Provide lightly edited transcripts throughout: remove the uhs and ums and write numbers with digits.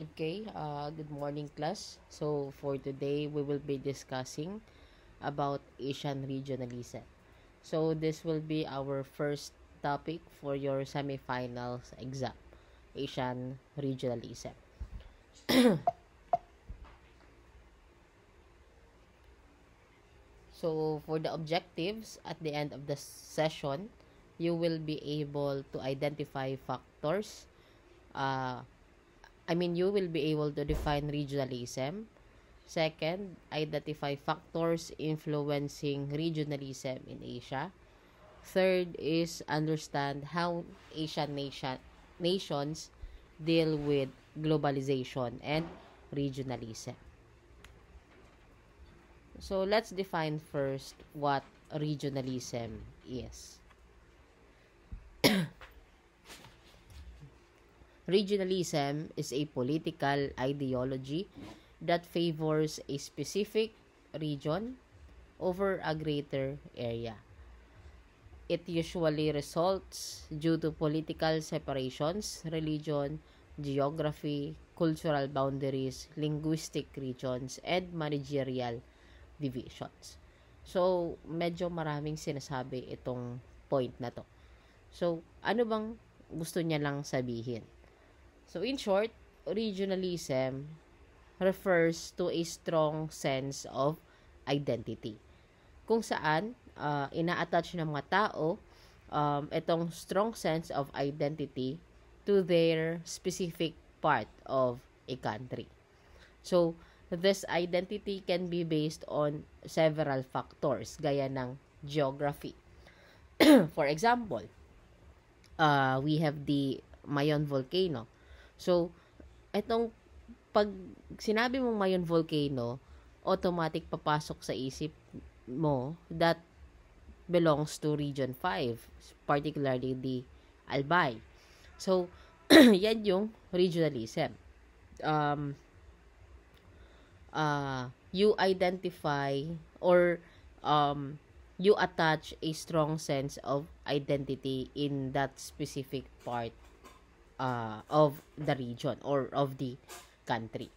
Okay, good morning class. So for today, we will be discussing about Asian regionalism. So this will be our first topic for your semifinals exam, Asian regionalism. So for the objectives at the end of the session, you will be able to identify factors. Uh, you will be able to define regionalism. Second, identify factors influencing regionalism in Asia. Third is understand how nations deal with globalization and regionalism. So let's define first what regionalism is. Regionalism is a political ideology that favors a specific region over a greater area. It usually results due to political separations, religion, geography, cultural boundaries, linguistic regions, and managerial divisions. So, medyo maraming sinasabi itong point na to. So, ano bang gusto niya lang sabihin? So, in short, regionalism refers to a strong sense of identity. Kung saan, ina-attach ng mga tao itong strong sense of identity to their specific part of a country. So, this identity can be based on several factors gaya ng geography. For example, we have the Mayon volcano. So, itong pag sinabi mong Mayon volcano, automatic papasok sa isip mo that belongs to Region 5, particularly the Albay. So, yan yung regionalism. You identify or you attach a strong sense of identity in that specific part of the region or of the country.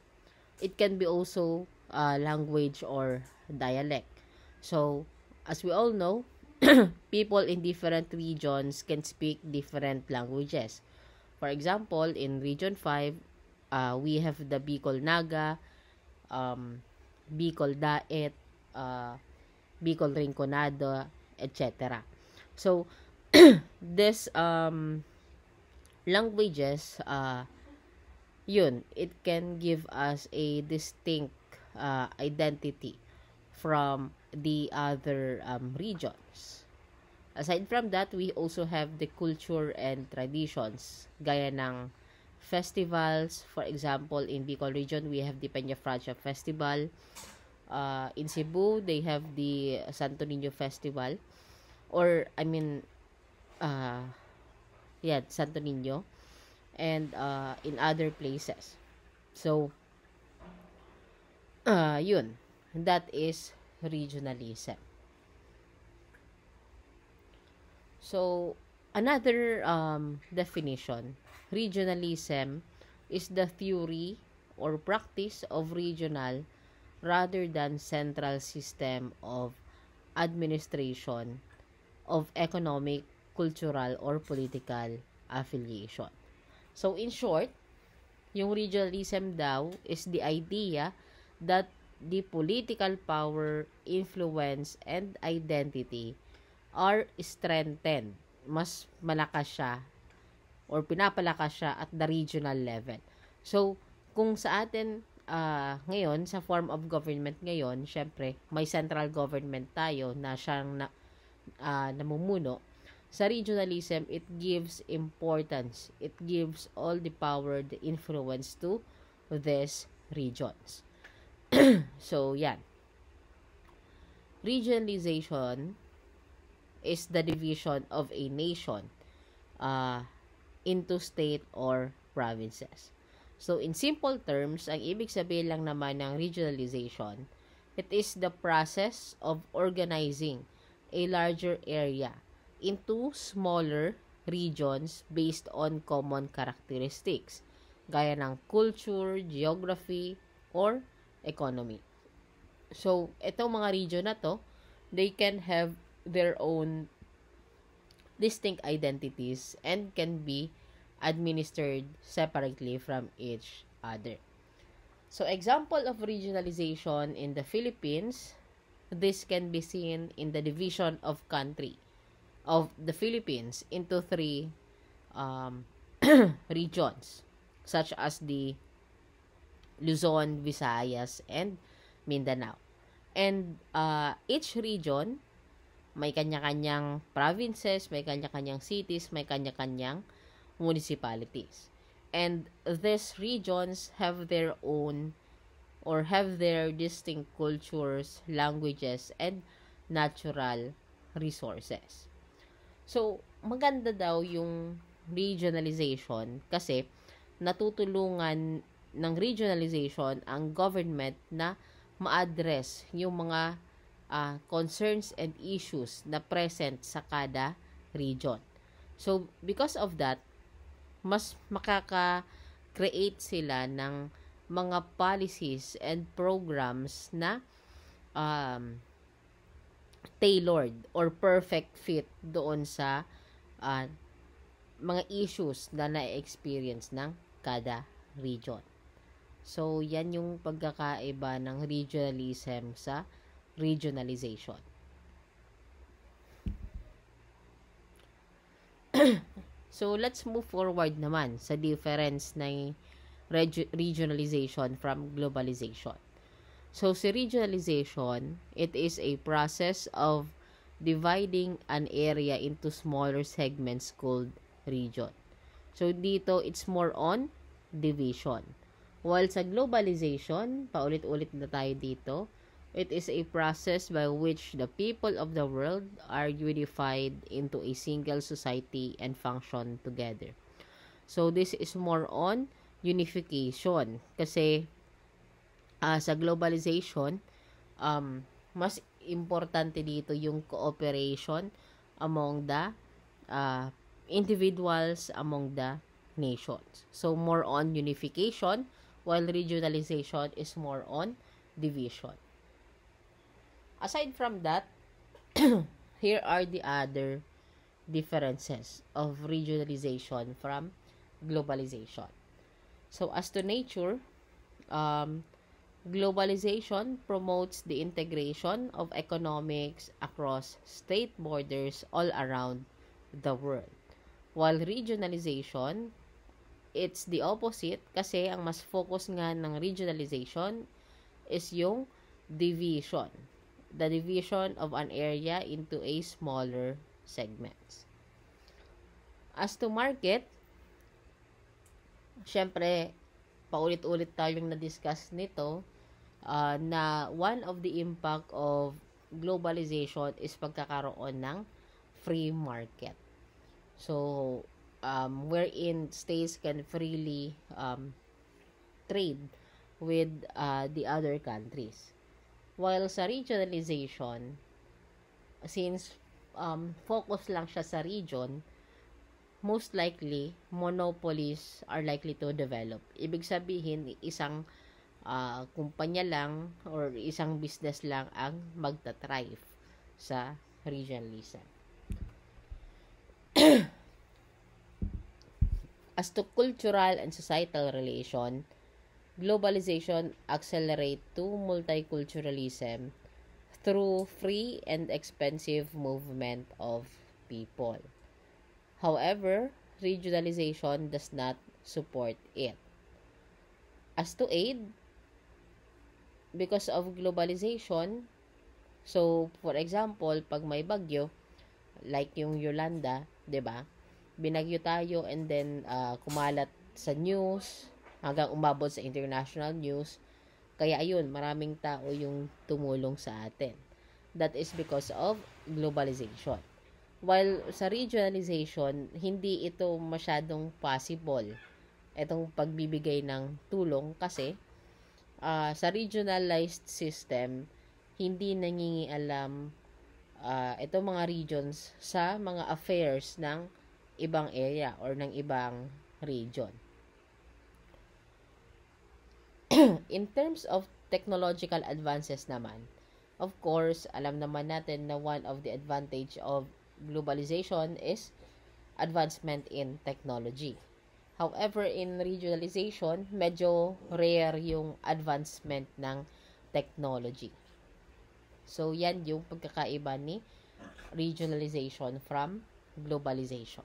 It can be also language or dialect. So, as we all know, people in different regions can speak different languages. For example, in Region 5, we have the Bicol Naga, Bicol Daet, Bicol Rinconado, etc. So, this languages, it can give us a distinct identity from the other regions. Aside from that, we also have the culture and traditions, gaya ng festivals. For example, in Bicol region, we have the Peña Francia Festival. In Cebu, they have the Santo Niño Festival. Or, Santo Niño. And in other places. So, that is regionalism. So, another definition, regionalism is the theory or practice of regional rather than central system of administration of economic, cultural, or political affiliation. So, in short, yung regionalism daw is the idea that the political power, influence, and identity are strengthened. Mas malakas siya or pinapalakas siya at the regional level. So, kung sa atin ngayon, sa form of government ngayon, syempre, may central government tayo na siyang namumuno. Sa regionalism, it gives importance. It gives all the power, the influence to these regions. So, yan. Regionalization is the division of a nation into state or provinces. So, in simple terms, ang ibig sabihin lang naman ng regionalization, it is the process of organizing a larger area into smaller regions based on common characteristics, gaya ng culture, geography, or economy. So, itong mga region na to, they can have their own distinct identities and can be administered separately from each other. So, example of regionalization in the Philippines, this can be seen in the division of country of the Philippines into three um, regions, such as the Luzon, Visayas, and Mindanao. And each region, may kanya-kanyang provinces, may kanya-kanyang cities, may kanya-kanyang municipalities. And these regions have their own or have their distinct cultures, languages, and natural resources. So, maganda daw yung regionalization kasi natutulungan ng regionalization ang government na ma-address yung mga concerns and issues na present sa kada region. So, because of that, mas makaka-create sila ng mga policies and programs na tailored or perfect fit doon sa mga issues na na-experience ng kada region. So, yan yung pagkakaiba ng regionalism sa regionalization. So, let's move forward naman sa difference ng regionalization from globalization. So, si regionalization, it is a process of dividing an area into smaller segments called region. So, dito, it's more on division. While sa globalization, paulit-ulit na tayo dito, it is a process by which the people of the world are unified into a single society and function together. So, this is more on unification. Kasi, sa globalization, mas importante dito yung cooperation among the individuals, among the nations. So, more on unification, while regionalization is more on division. Aside from that, here are the other differences of regionalization from globalization. So, as to nature, globalization promotes the integration of economics across state borders all around the world. While regionalization, it's the opposite kasi ang mas focus nga ng regionalization is yung division. The division of an area into a smaller segments. As to market, syempre, paulit-ulit tayong na-discuss nito na one of the impact of globalization is pagkakaroon ng free market. So, wherein states can freely trade with the other countries. While sa regionalization, since focus lang siya sa region, most likely, monopolies are likely to develop. Ibig sabihin, isang kumpanya lang or isang business lang ang magta-thrive sa regionalism. As to cultural and societal relation, globalization accelerate to multiculturalism through free and expensive movement of people. However, regionalization does not support it. As to aid, because of globalization, so for example, pag may bagyo, like yung Yolanda, 'di ba? Binagyo tayo and then kumalat sa news hanggang umabot sa international news. Kaya ayun, maraming tao yung tumulong sa atin. That is because of globalization. While sa regionalization, hindi ito masyadong possible itong pagbibigay ng tulong kasi sa regionalized system, hindi nangingialam itong mga regions sa mga affairs ng ibang area or ng ibang region. In terms of technological advances naman, of course, alam naman natin na one of the advantage of globalization is advancement in technology. However, in regionalization, medyo rare yung advancement ng technology. So, yan yung pagkakaiba ni regionalization from globalization.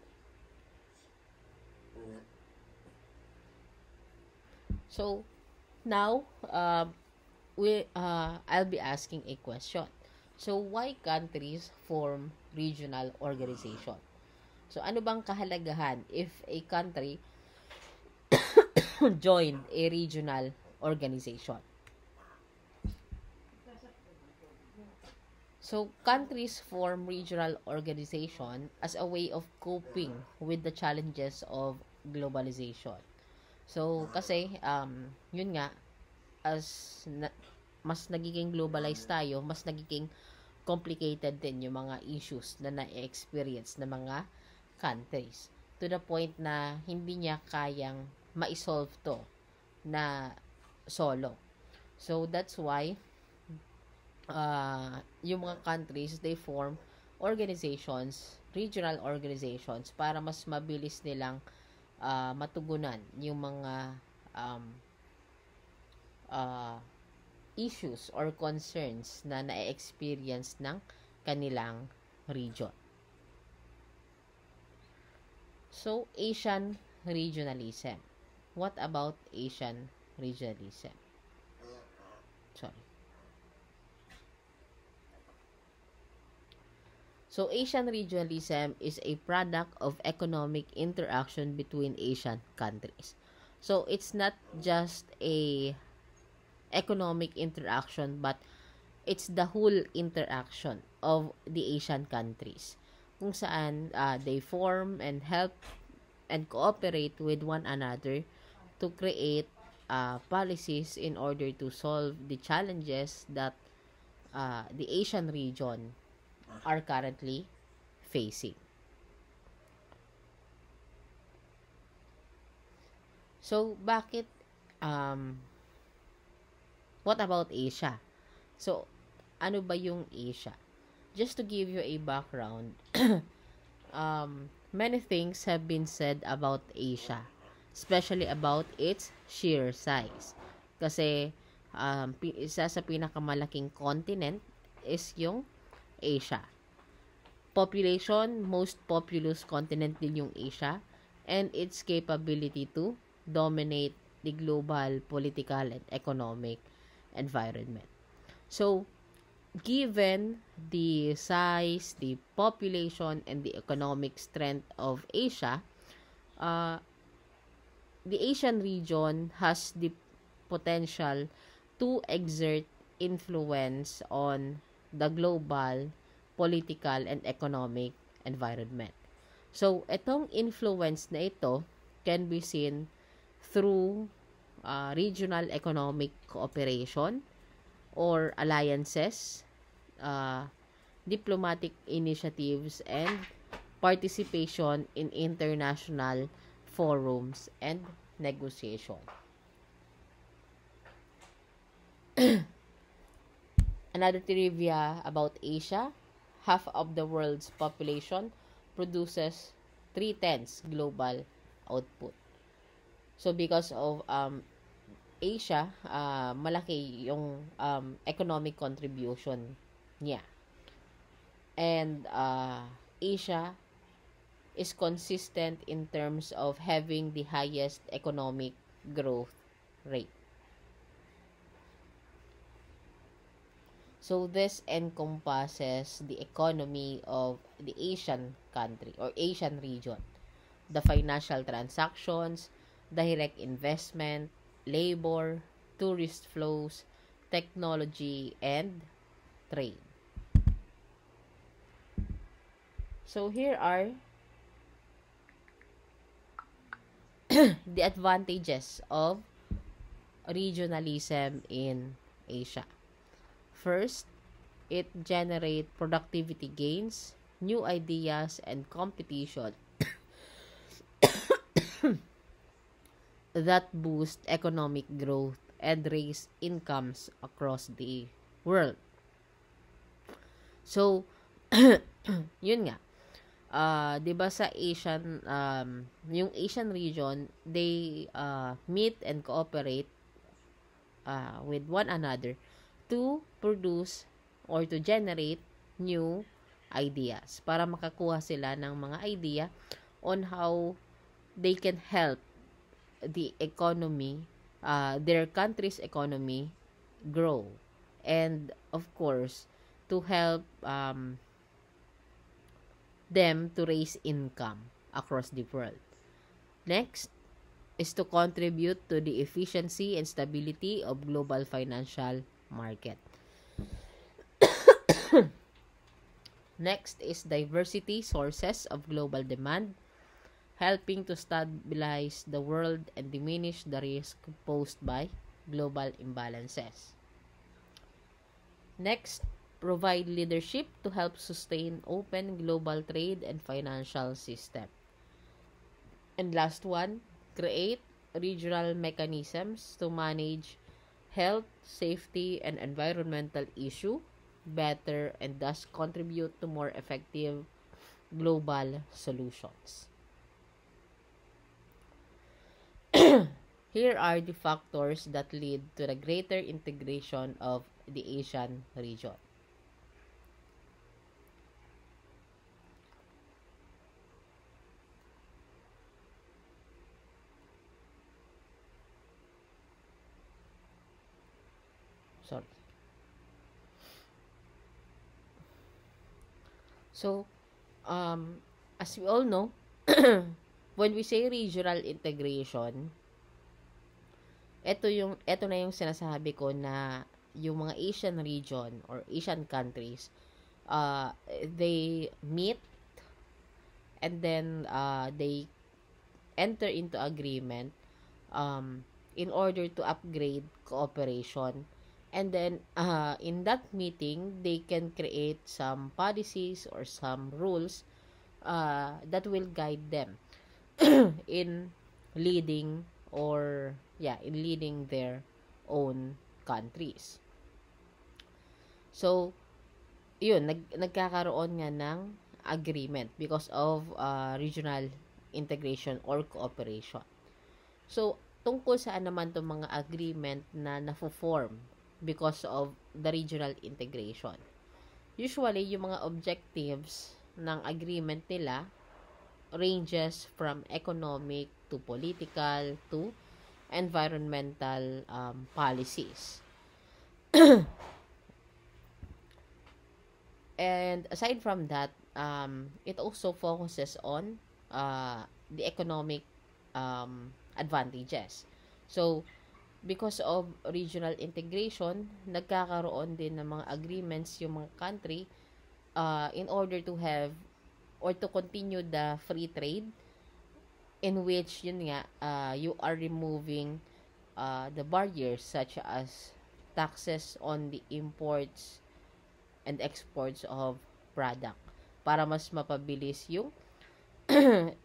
So, now, I'll be asking a question. So, why countries form regional organization? So, ano bang kahalagahan if a country joined a regional organization? So, countries form regional organization as a way of coping with the challenges of globalization. So, kasi, yun nga, mas nagiging globalized tayo, mas nagiging complicated din yung mga issues na na-experience ng mga countries. To the point na hindi niya kayang ma-solve to na solo. So, that's why, yung mga countries, they form organizations, regional organizations, para mas mabilis nilang matugunan yung mga issues or concerns na na-experience ng kanilang region. So, Asian regionalism. What about Asian regionalism? Sorry. So, Asian regionalism is a product of economic interaction between Asian countries. So, it's not just a economic interaction, but it's the whole interaction of the Asian countries, kung saan they form and help and cooperate with one another to create policies in order to solve the challenges that the Asian region are currently facing. So, bakit what about Asia? So, ano ba yung Asia? Just to give you a background, many things have been said about Asia, especially about its sheer size. Kasi, isa sa pinakamalaking continent is yung Asia. Population, most populous continent din yung Asia, and its capability to dominate the global political and economic environment. So, given the size, the population, and the economic strength of Asia, the Asian region has the potential to exert influence on the global political and economic environment. So, itong influence na ito can be seen through regional economic cooperation or alliances, diplomatic initiatives, and participation in international forums and negotiation. Another trivia about Asia, half of the world's population produces 3/10 global output. So, because of Asia, malaki yung economic contribution niya. And Asia is consistent in terms of having the highest economic growth rate. So, this encompasses the economy of the Asian country or Asian region, the financial transactions, direct investment, labor, tourist flows, technology, and trade. So, here are the advantages of regionalism in Asia. First, it generates productivity gains, new ideas, and competition that boost economic growth and raise incomes across the world. So, yun nga. 'Di ba sa Asian yung Asian region, they meet and cooperate with one another to produce or to generate new ideas para makakuha sila ng mga idea on how they can help the economy, their country's economy grow, and of course to help them to raise income across the world. Next is to contribute to the efficiency and stability of global financial market. Next is diversity sources of global demand, helping to stabilize the world and diminish the risk posed by global imbalances. Next, provide leadership to help sustain open global trade and financial system. And last one, create regional mechanisms to manage health, safety, and environmental issue better and thus contribute to more effective global solutions. Here are the factors that lead to the greater integration of the Asian region. Sorry. So, as we all know, when we say regional integration, ito na yung sinasabi ko na yung mga Asian region or Asian countries, they meet and then they enter into agreement in order to upgrade cooperation. And then, in that meeting, they can create some policies or some rules that will guide them in leading in leading their own countries. So, yun, nagkakaroon nga ng agreement because of regional integration or cooperation. So, tungkol saan naman itong mga agreement na nafo-form because of the regional integration. Usually, yung mga objectives ng agreement nila ranges from economic to political to environmental policies. And aside from that, it also focuses on the economic advantages. So, because of regional integration, nagkakaroon din ng mga agreements yung mga country in order to have or to continue the free trade, in which yun nga you are removing the barriers such as taxes on the imports and exports of product para mas mapabilis yung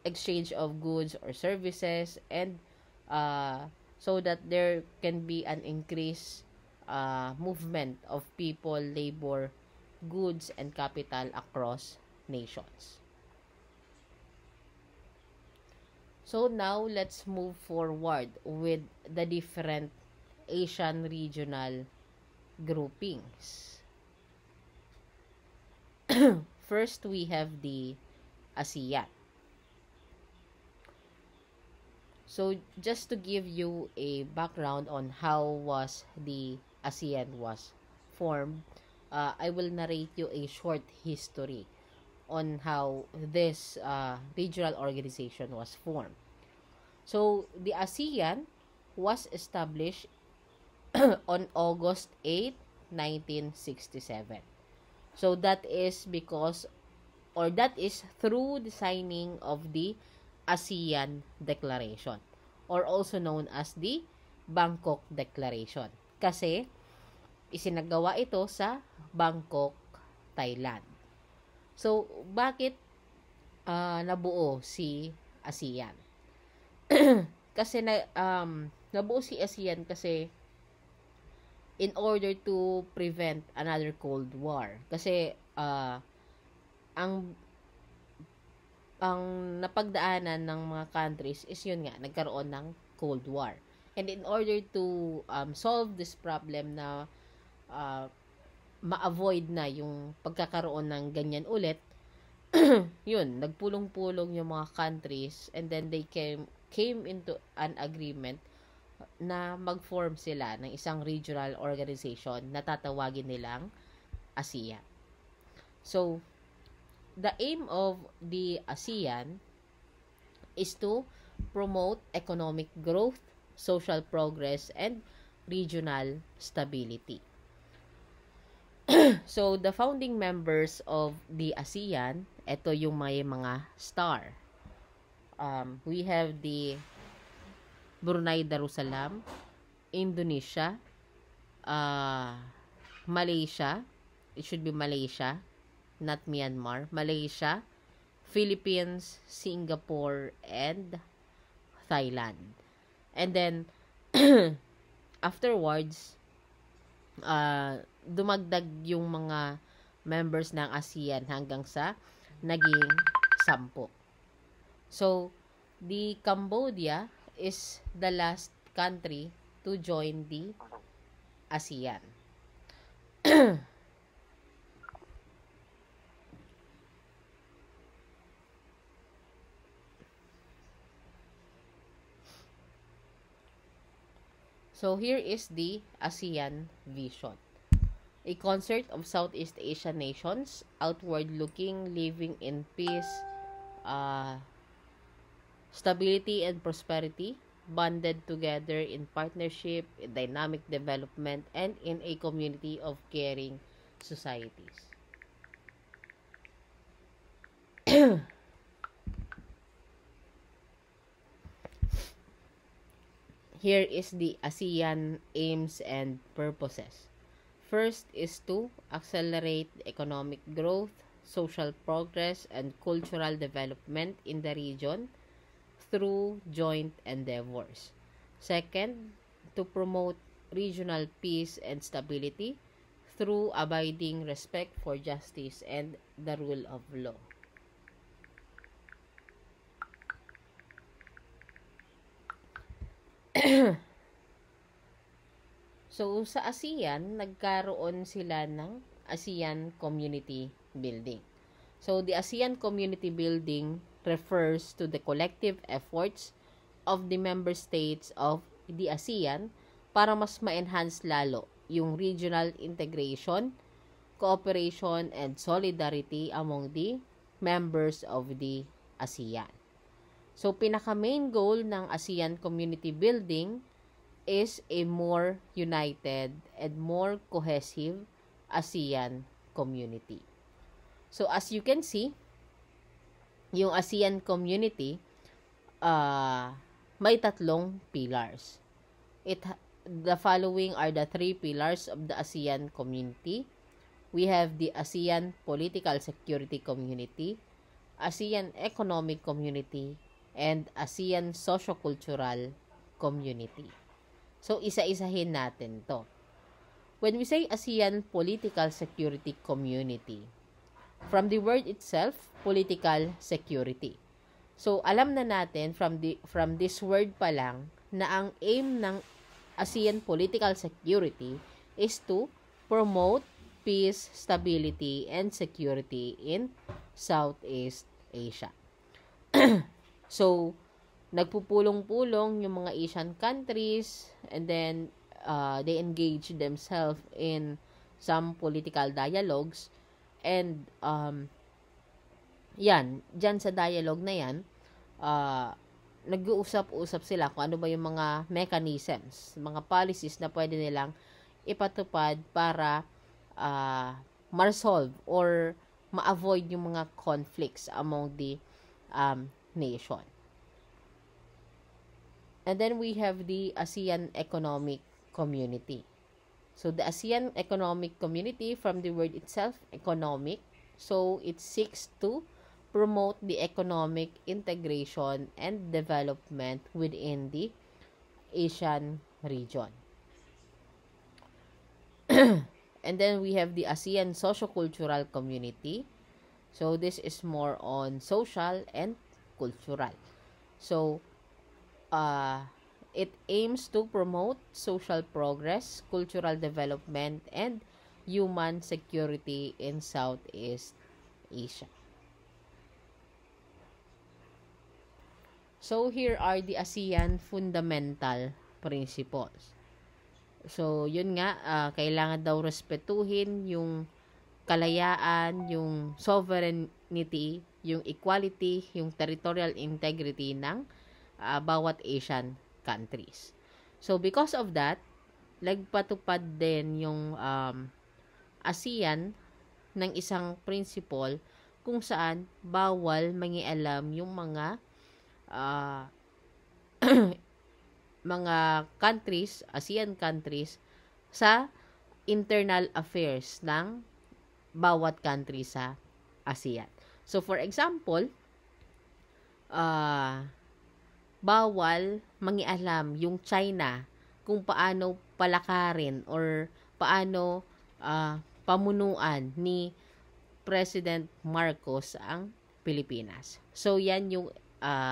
exchange of goods or services, and so that there can be an increased movement of people, labor, goods, and capital across nations. So now, let's move forward with the different Asian regional groupings. First, we have the ASEAN. So, just to give you a background on how was the ASEAN was formed, I will narrate you a short history on how this regional organization was formed. So, the ASEAN was established on August 8, 1967. So, that is because, or that is through the signing of the ASEAN Declaration, or also known as the Bangkok Declaration. Kasi, isinagawa ito sa Bangkok, Thailand. So, bakit nabuo si ASEAN? Kasi nabuo si ASEAN kasi in order to prevent another Cold War. Kasi, ang ang napagdaanan ng mga countries is yun nga, nagkaroon ng Cold War. And in order to solve this problem na ma-avoid na yung pagkakaroon ng ganyan ulit, yun, nagpulong-pulong yung mga countries and then they came into an agreement na mag-form sila ng isang regional organization na tatawagin nilang ASEAN. So, the aim of the ASEAN is to promote economic growth, social progress, and regional stability. So, the founding members of the ASEAN, ito yung may mga star. We have the Brunei Darussalam, Indonesia, Malaysia, it should be Malaysia, not Myanmar, Malaysia, Philippines, Singapore, and Thailand. And then, afterwards, dumagdag yung mga members ng ASEAN hanggang sa naging 10. So, the Cambodia is the last country to join the ASEAN. So, here is the ASEAN vision. A concert of Southeast Asian nations, outward-looking, living in peace, stability and prosperity, bonded together in partnership, in dynamic development, and in a community of caring societies. Here is the ASEAN aims and purposes. First is to accelerate economic growth, social progress, and cultural development in the region through joint endeavors. Second, to promote regional peace and stability through abiding respect for justice and the rule of law. So, sa ASEAN, nagkaroon sila ng ASEAN Community Building. So, the ASEAN Community Building refers to the collective efforts of the member states of the ASEAN para mas ma-enhance lalo yung regional integration, cooperation, and solidarity among the members of the ASEAN. So, pinaka-main goal ng ASEAN Community Building is a more united and more cohesive ASEAN community. So, as you can see, yung ASEAN community, may 3 pillars. The following are the 3 pillars of the ASEAN community. We have the ASEAN Political Security Community, ASEAN Economic Community, and ASEAN Socio-Cultural Community. So, isa-isahin natin to. When we say ASEAN Political Security Community, from the word itself, political security. So, alam na natin from this word pa lang na ang aim ng ASEAN Political Security is to promote peace, stability, and security in Southeast Asia. So, nagpupulong-pulong yung mga Asian countries and then they engage themselves in some political dialogues and dyan sa dialogue na yan, nag-uusap-usap sila kung ano ba yung mga mechanisms, mga policies na pwede nilang ipatupad para ma-resolve or ma-avoid yung mga conflicts among the nation. And then we have the ASEAN Economic Community. So, the ASEAN Economic Community, from the word itself, economic, so it seeks to promote the economic integration and development within the Asian region. And then we have the ASEAN Sociocultural Community. So this is more on social and cultural. So it aims to promote social progress, cultural development, and human security in Southeast Asia. So here are the ASEAN fundamental principles. So yun nga, kailangan daw respetuhin yung kalayaan, yung sovereignty, yung equality, yung territorial integrity ng bawat Asian countries. So because of that, nagpatupad din yung ASEAN ng isang principle kung saan bawal mangialam yung mga mga countries, ASEAN countries, sa internal affairs ng bawat country sa ASEAN. So, for example, bawal mangialam yung China kung paano palakarin or paano pamunuan ni President Marcos ang Pilipinas. So, yan yung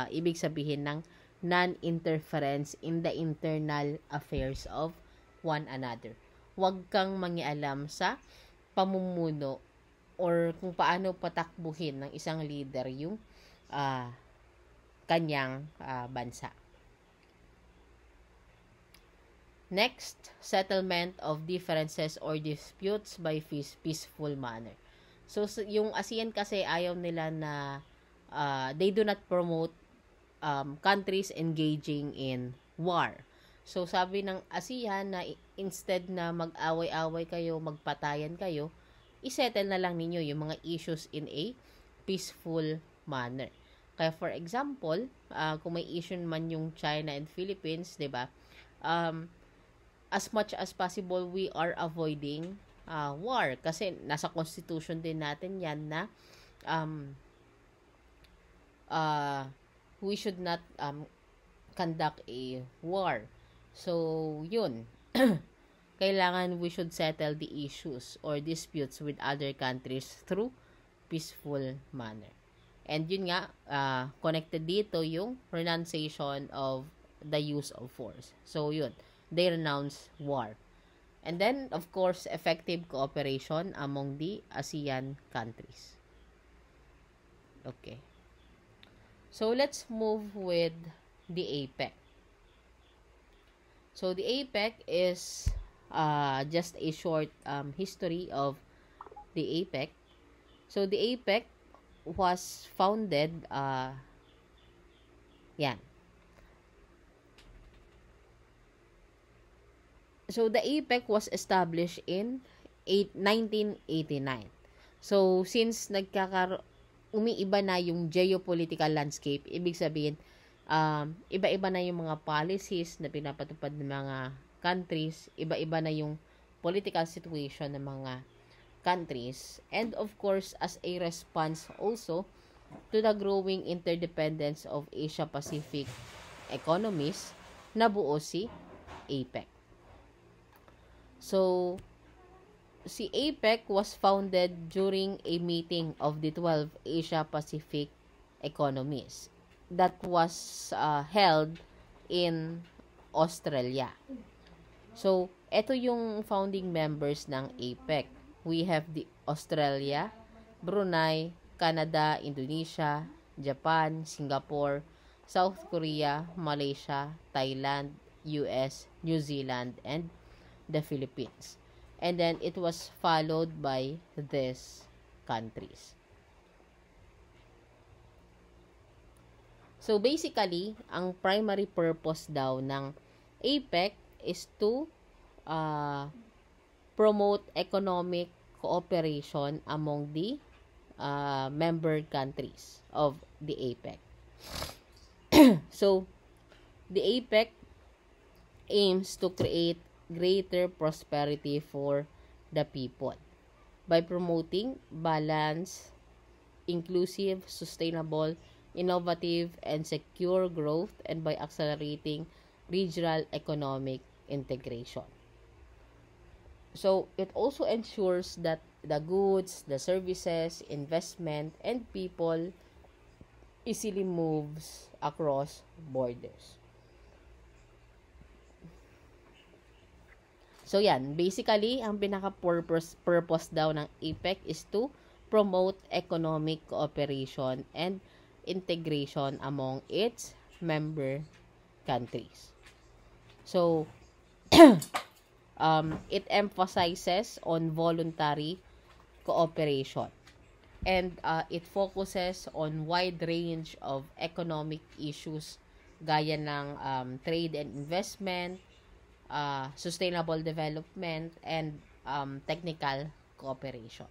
ibig sabihin ng non-interference in the internal affairs of one another. Huwag kang mangialam sa pamumuno or kung paano patakbuhin ng isang leader yung kanyang bansa. Next, settlement of differences or disputes by peaceful manner. So, yung ASEAN kasi ayaw nila na they do not promote countries engaging in war. So, sabi ng ASEAN na instead na mag-away-away kayo, magpatayan kayo, isettle na lang ninyo yung mga issues in a peaceful manner. Kaya for example, kung may issue man yung China and Philippines, 'di ba? As much as possible we are avoiding war kasi nasa constitution din natin 'yan na we should not conduct a war. So, yun. Kailangan we should settle the issues or disputes with other countries through peaceful manner. And yun nga, connected dito yung renunciation of the use of force. So, yun. They renounce war. And then, of course, effective cooperation among the ASEAN countries. Okay. So, let's move with the APEC. So, the APEC is just a short history of the APEC. So, the APEC was founded, yan. So, the APEC was established in 1989. So, since umiiba na yung geopolitical landscape, ibig sabihin, iba-iba na yung mga policies na pinapatupad ng mga countries, iba-iba na yung political situation ng mga countries, and of course, as a response also to the growing interdependence of Asia-Pacific economies, nabuo si APEC. So, si APEC was founded during a meeting of the 12 Asia-Pacific economies that was held in Australia. So, ito yung founding members ng APEC. We have the Australia, Brunei, Canada, Indonesia, Japan, Singapore, South Korea, Malaysia, Thailand, US, New Zealand, and the Philippines. And then, it was followed by these countries. So, basically, ang primary purpose daw ng APEC is to promote economic cooperation among the member countries of the APEC. So, the APEC aims to create greater prosperity for the people by promoting balanced, inclusive, sustainable, innovative, and secure growth, and by accelerating regional economic integration. So it also ensures that the goods, the services, investment, and people easily moves across borders. So yan, basically, ang pinaka-purpose daw ng APEC is to promote economic cooperation and integration among its member countries. So, it emphasizes on voluntary cooperation, and it focuses on wide range of economic issues gaya ng trade and investment, sustainable development, and technical cooperation.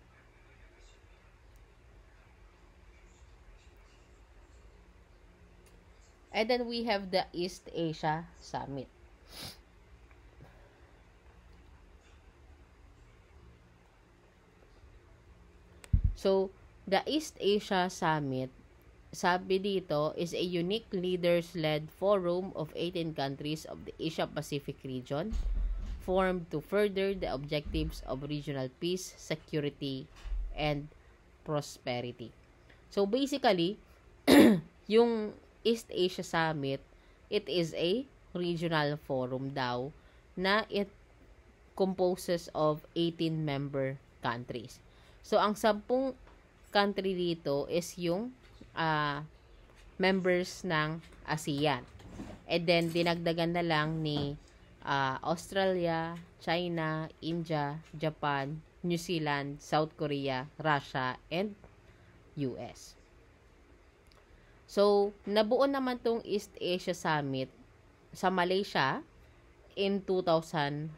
And then we have the East Asia Summit. So, the East Asia Summit, sabi dito, is a unique leaders-led forum of 18 countries of the Asia-Pacific region formed to further the objectives of regional peace, security, and prosperity. So, basically, yung East Asia Summit, it is a regional forum daw na it composes of 18 member countries. So, ang 10 country dito is yung members ng ASEAN. And then, dinagdagan na lang ni Australia, China, India, Japan, New Zealand, South Korea, Russia, and US. So, nabuo naman tong East Asia Summit sa Malaysia in 2004.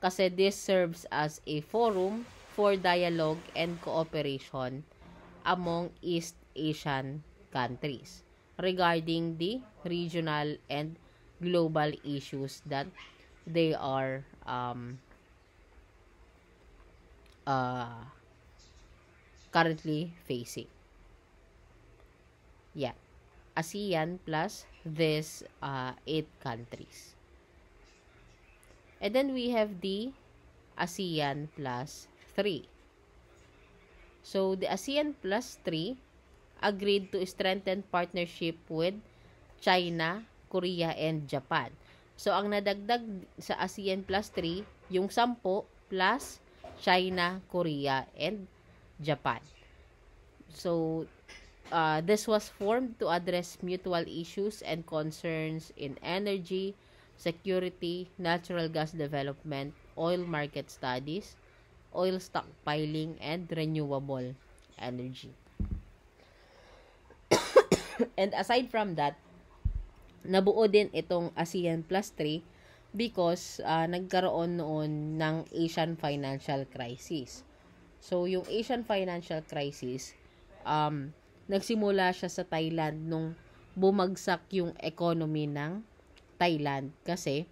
Kasi this serves as a forum for dialogue and cooperation among East Asian countries regarding the regional and global issues that they are currently facing. Yeah. ASEAN plus these 8 countries. And then we have the ASEAN plus 3. So, the ASEAN plus 3 agreed to strengthen partnership with China, Korea, and Japan. So, ang nadagdag sa ASEAN plus 3, yung 10 plus China, Korea, and Japan. So, this was formed to address mutual issues and concerns in energy, security, natural gas development, oil market studies, oil stockpiling, and renewable energy. And aside from that, nabuo din itong ASEAN plus 3 because nagkaroon noon ng Asian financial crisis. So, yung Asian financial crisis, nagsimula siya sa Thailand nung bumagsak yung economy ng Thailand kasi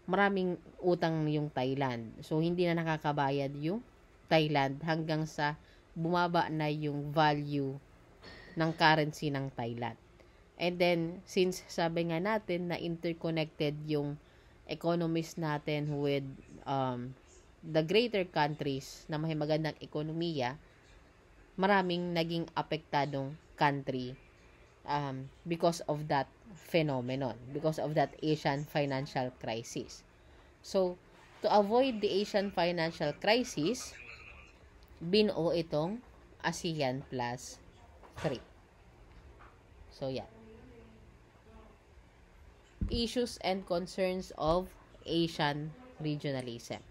maraming utang yung Thailand. So, hindi na nakakabayad yung Thailand hanggang sa bumaba na yung value ng currency ng Thailand. And then, since sabi nga natin na interconnected yung economies natin with the greater countries na may magandang ekonomiya, maraming naging apektadong country because of that phenomenon, because of that Asian financial crisis. So, to avoid the Asian financial crisis, binuo itong ASEAN plus 3. So, yeah. Issues and concerns of Asian regionalism.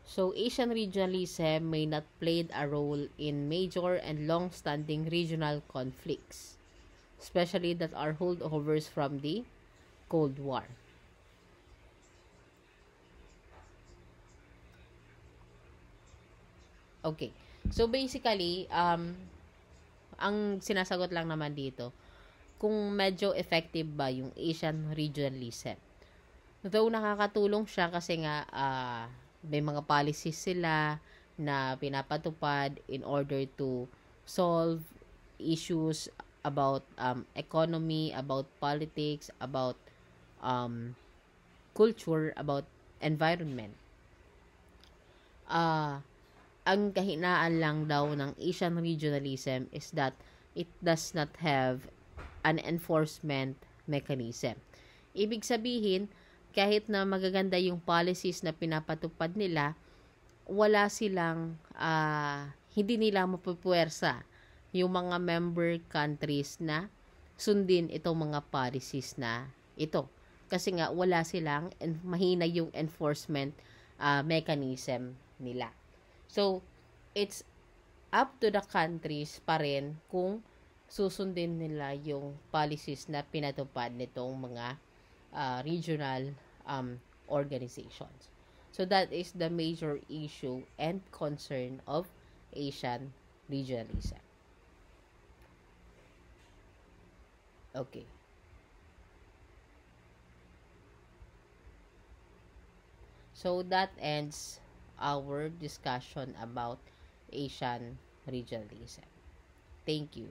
So, Asian regionalism may not played a role in major and long-standing regional conflicts, especially that are holdovers from the Cold War. Okay. So, basically, ang sinasagot lang naman dito, kung medyo effective ba yung Asian regionalism. Though nakakatulong siya kasi nga may mga policies sila na pinapatupad in order to solve issues about economy, about politics, about culture, about environment. Ah, ang kahinaan lang daw ng Asian regionalism is that it does not have an enforcement mechanism. Ibig sabihin, kahit na magaganda yung policies na pinapatupad nila, wala silang, hindi nila mapupuwersa yung mga member countries na sundin itong mga policies na ito. Kasi nga, wala silang, mahina yung enforcement mechanism nila. So, it's up to the countries pa rin kung susundin nila yung policies na pinatupad nitong mga regional organizations. So that is the major issue and concern of Asian regionalism. Okay. So that ends our discussion about Asian regionalism. Thank you.